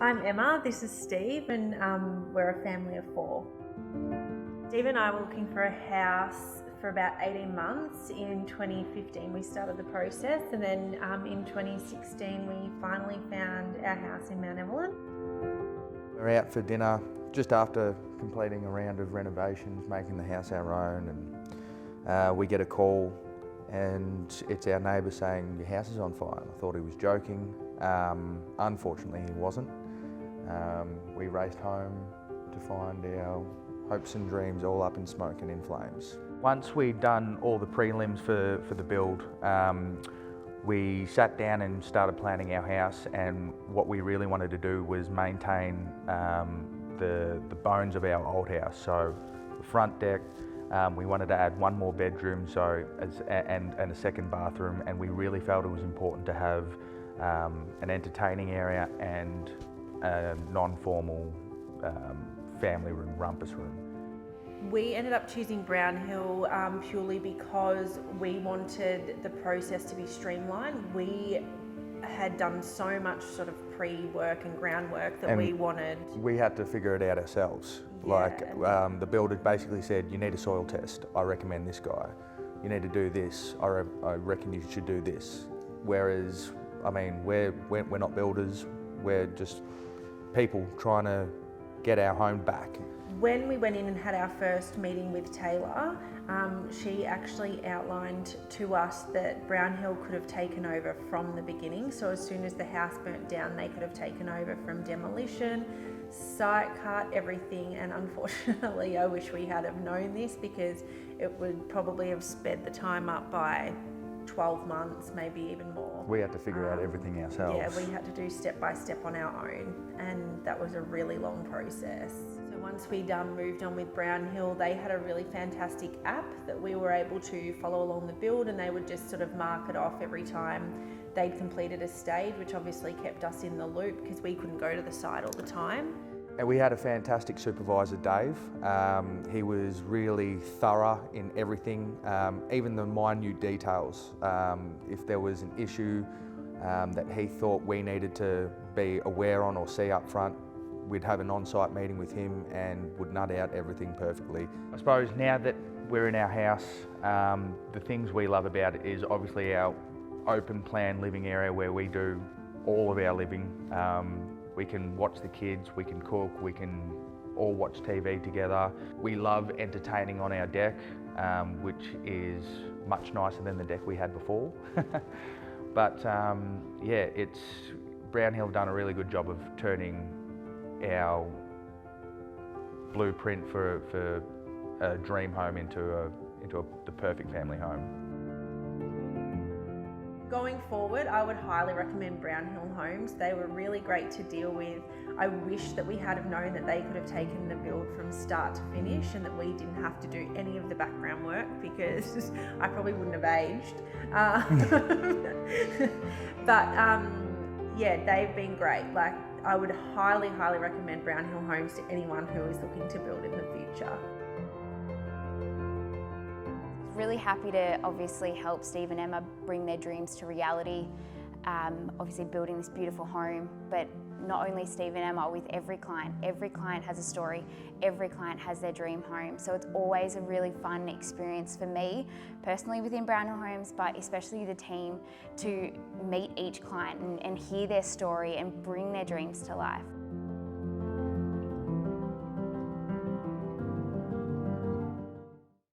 I'm Emma, this is Steve, and we're a family of 4. Steve and I were looking for a house for about 18 months. In 2015 we started the process, and then in 2016 we finally found our house in Mount Evelyn. We're out for dinner just after completing a round of renovations, making the house our own, and we get a call and it's our neighbour saying, "Your house is on fire." I thought he was joking. Unfortunately he wasn't. We raced home to find our hopes and dreams all up in smoke and in flames. Once we'd done all the prelims for the build, we sat down and started planning our house, and what we really wanted to do was maintain the bones of our old house. So the front deck, we wanted to add one more bedroom and a second bathroom, and we really felt it was important to have an entertaining area and a non-formal family room, rumpus room. We ended up choosing Brownhill purely because we wanted the process to be streamlined. We had done so much sort of pre-work and groundwork that we wanted. We had to figure it out ourselves. Yeah. The builder basically said, "You need a soil test. I recommend this guy. You need to do this. I reckon you should do this." Whereas, I mean, we're not builders. We're just people trying to get our home back. When we went in and had our first meeting with Taylor, she actually outlined to us that Brownhill could have taken over from the beginning. So as soon as the house burnt down, they could have taken over from demolition, site cut, everything. And unfortunately, I wish we had have known this, because it would probably have sped the time up by 12 months, maybe even more. We had to figure out everything ourselves. Yeah, we had to do step by step on our own, and that was a really long process. So once we moved on with Brownhill, they had a really fantastic app that we were able to follow along the build, and they would just sort of mark it off every time they'd completed a stage, which obviously kept us in the loop because we couldn't go to the site all the time. And we had a fantastic supervisor, Dave. He was really thorough in everything, even the minute details. If there was an issue that he thought we needed to be aware on or see up front, we'd have an on-site meeting with him and would nut out everything perfectly. I suppose now that we're in our house, the things we love about it is obviously our open plan living area where we do all of our living. We can watch the kids, we can cook, we can all watch TV together. We love entertaining on our deck, which is much nicer than the deck we had before. But yeah, Brownhill done a really good job of turning our blueprint for a dream home into the perfect family home. Going forward, I would highly recommend Brownhill Homes. They were really great to deal with. I wish that we had have known that they could have taken the build from start to finish and that we didn't have to do any of the background work, because I probably wouldn't have aged. But yeah, they've been great. Like, I would highly, highly recommend Brownhill Homes to anyone who is looking to build in the future. Really happy to obviously help Steve and Emma bring their dreams to reality, obviously building this beautiful home, but not only Steve and Emma, with every client has a story, every client has their dream home. So it's always a really fun experience for me personally within Brownhill Homes, but especially the team, to meet each client and hear their story and bring their dreams to life.